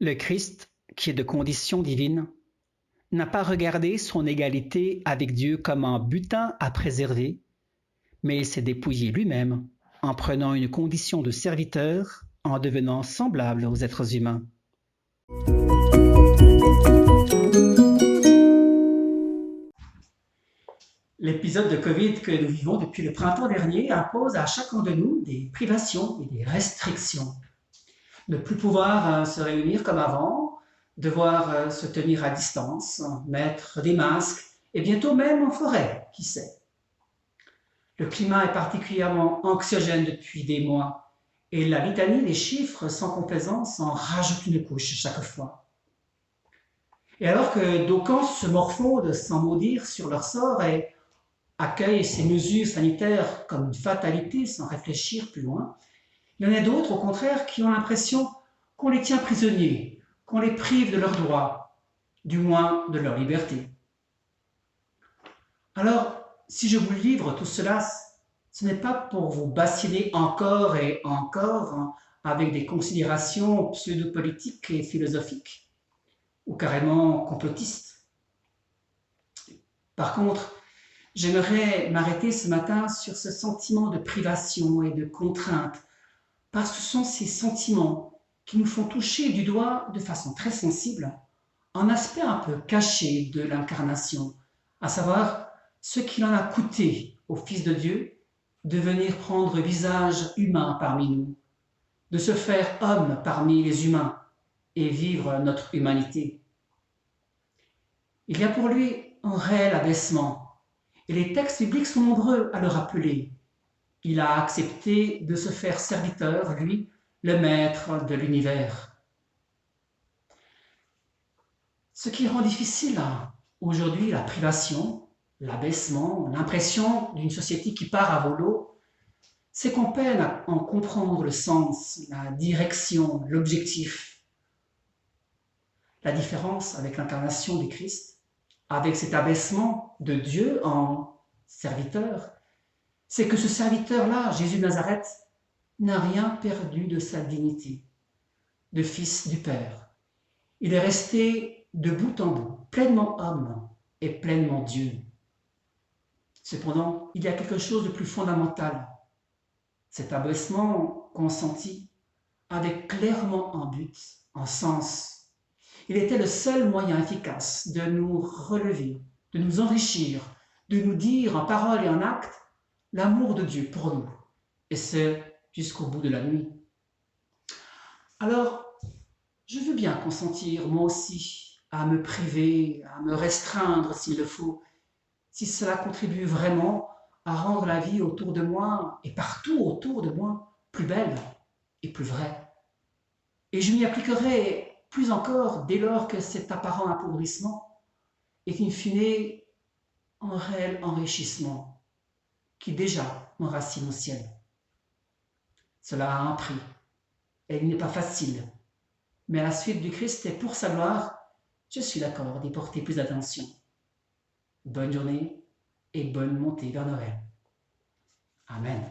Le Christ, qui est de condition divine, n'a pas regardé son égalité avec Dieu comme un butin à préserver, mais il s'est dépouillé lui-même en prenant une condition de serviteur, en devenant semblable aux êtres humains. L'épisode de Covid que nous vivons depuis le printemps dernier impose à chacun de nous des privations et des restrictions. Ne plus pouvoir se réunir comme avant, devoir se tenir à distance, mettre des masques, et bientôt même en forêt, qui sait. Le climat est particulièrement anxiogène depuis des mois, et la litanie des chiffres sans complaisance en rajoute une couche chaque fois. Et alors que d'aucuns se morfondent sans mot dire sur leur sort et accueillent ces mesures sanitaires comme une fatalité sans réfléchir plus loin, il y en a d'autres, au contraire, qui ont l'impression qu'on les tient prisonniers, qu'on les prive de leurs droits, du moins de leur liberté. Alors, si je vous livre tout cela, ce n'est pas pour vous bassiner encore et encore avec des considérations pseudo-politiques et philosophiques, ou carrément complotistes. Par contre, j'aimerais m'arrêter ce matin sur ce sentiment de privation et de contrainte, parce que ce sont ces sentiments qui nous font toucher du doigt de façon très sensible un aspect un peu caché de l'incarnation, à savoir ce qu'il en a coûté au Fils de Dieu de venir prendre visage humain parmi nous, de se faire homme parmi les humains et vivre notre humanité. Il y a pour lui un réel abaissement, et les textes bibliques sont nombreux à le rappeler. Il a accepté de se faire serviteur, lui, le maître de l'univers. Ce qui rend difficile aujourd'hui la privation, l'abaissement, l'impression d'une société qui part à volo, c'est qu'on peine à en comprendre le sens, la direction, l'objectif. La différence avec l'incarnation du Christ, avec cet abaissement de Dieu en serviteur, c'est que ce serviteur-là, Jésus de Nazareth, n'a rien perdu de sa dignité de fils du Père. Il est resté de bout en bout, pleinement homme et pleinement Dieu. Cependant, il y a quelque chose de plus fondamental. Cet abaissement consenti avait clairement un but, un sens. Il était le seul moyen efficace de nous relever, de nous enrichir, de nous dire en parole et en acte l'amour de Dieu pour nous, et ce, jusqu'au bout de la nuit. Alors, je veux bien consentir, moi aussi, à me priver, à me restreindre s'il le faut, si cela contribue vraiment à rendre la vie autour de moi, et partout autour de moi, plus belle et plus vraie. Et je m'y appliquerai plus encore dès lors que cet apparent appauvrissement est in fine un réel enrichissement qui déjà m'enracine au ciel. Cela a un prix, et il n'est pas facile, mais à la suite du Christ et pour sa gloire, je suis d'accord d'y porter plus attention. Bonne journée et bonne montée vers Noël. Amen.